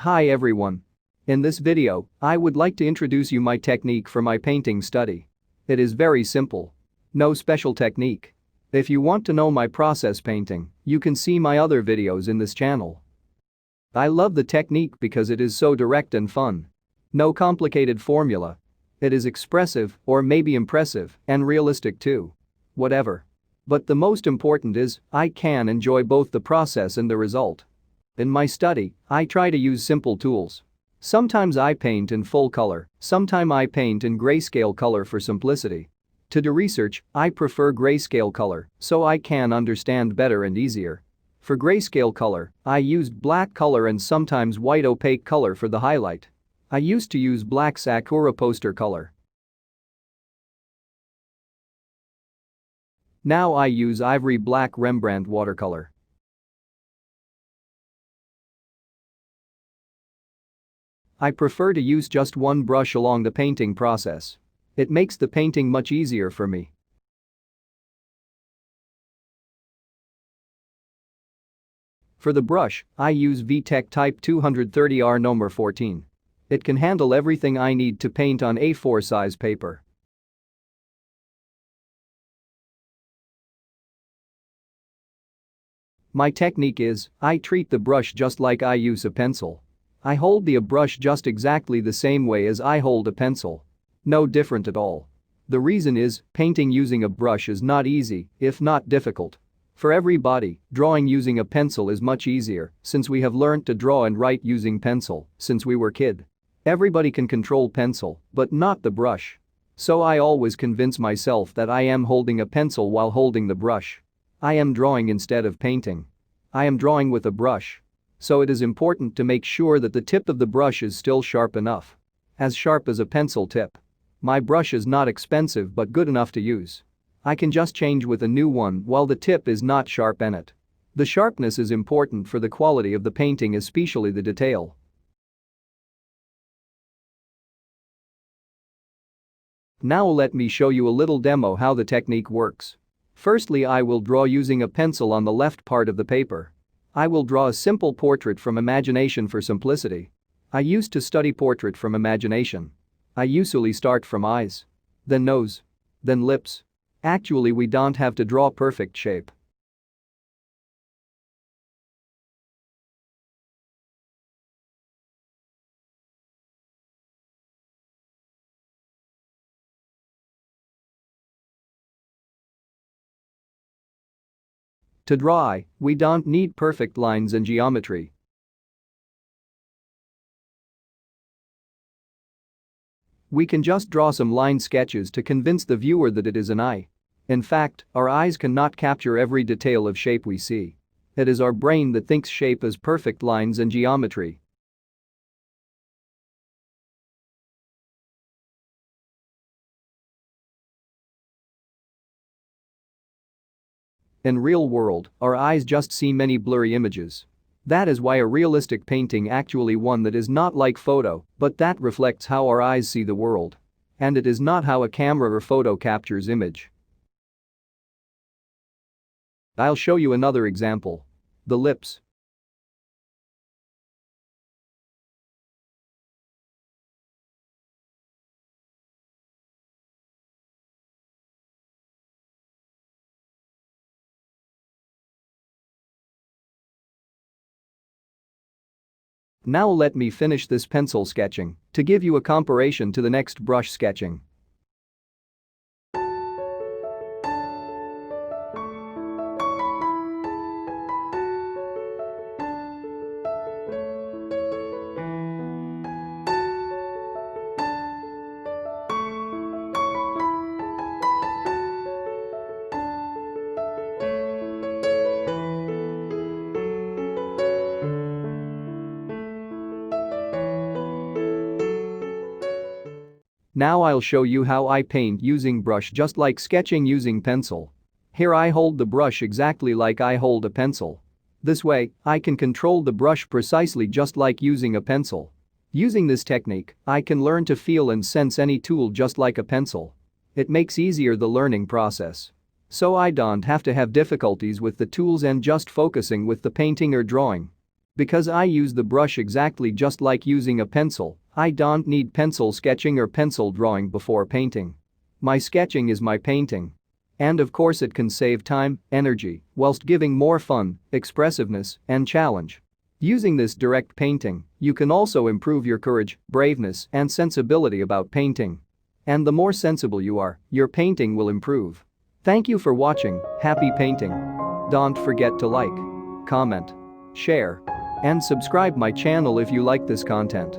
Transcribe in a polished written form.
Hi everyone. In this video, I would like to introduce you my technique for my painting study. It is very simple. No special technique. If you want to know my process painting, you can see my other videos in this channel. I love the technique because it is so direct and fun. No complicated formula. It is expressive, or maybe impressive, and realistic too. Whatever. But the most important is, I can enjoy both the process and the result. In my study, I try to use simple tools. Sometimes I paint in full color, sometimes I paint in grayscale color for simplicity. To do research, I prefer grayscale color, so I can understand better and easier. For grayscale color, I used black color and sometimes white opaque color for the highlight. I used to use black Sakura poster color. Now I use ivory black Rembrandt watercolor. I prefer to use just one brush along the painting process. It makes the painting much easier for me. For the brush, I use VTech Type 230R No. 14. It can handle everything I need to paint on A4 size paper. My technique is, I treat the brush just like I use a pencil. I hold the brush just exactly the same way as I hold a pencil. No different at all. The reason is, painting using a brush is not easy, if not difficult. For everybody, drawing using a pencil is much easier, since we have learned to draw and write using pencil since we were kid. Everybody can control pencil, but not the brush. So I always convince myself that I am holding a pencil while holding the brush. I am drawing instead of painting. I am drawing with a brush. So it is important to make sure that the tip of the brush is still sharp enough. As sharp as a pencil tip. My brush is not expensive but good enough to use. I can just change with a new one while the tip is not sharp in it. The sharpness is important for the quality of the painting, especially the detail. Now let me show you a little demo how the technique works. Firstly, I will draw using a pencil on the left part of the paper. I will draw a simple portrait from imagination for simplicity. I used to study portrait from imagination. I usually start from eyes. Then nose. Then lips. Actually, we don't have to draw perfect shape. To draw eye, we don't need perfect lines and geometry. We can just draw some line sketches to convince the viewer that it is an eye. In fact, our eyes cannot capture every detail of shape we see. It is our brain that thinks shape as perfect lines and geometry. In real world, our eyes just see many blurry images. That is why a realistic painting actually one that is not like photo, but that reflects how our eyes see the world. And it is not how a camera or photo captures image. I'll show you another example. The lips. Now let me finish this pencil sketching to give you a comparison to the next brush sketching. Now I'll show you how I paint using brush just like sketching using pencil. Here I hold the brush exactly like I hold a pencil. This way, I can control the brush precisely just like using a pencil. Using this technique, I can learn to feel and sense any tool just like a pencil. It makes easier the learning process. So I don't have to have difficulties with the tools and just focusing with the painting or drawing. Because I use the brush exactly just like using a pencil, I don't need pencil sketching or pencil drawing before painting. My sketching is my painting. And of course it can save time, energy, whilst giving more fun, expressiveness, and challenge. Using this direct painting, you can also improve your courage, braveness, and sensibility about painting. And the more sensible you are, your painting will improve. Thank you for watching. Happy painting. Don't forget to like, comment, share, and subscribe my channel if you like this content.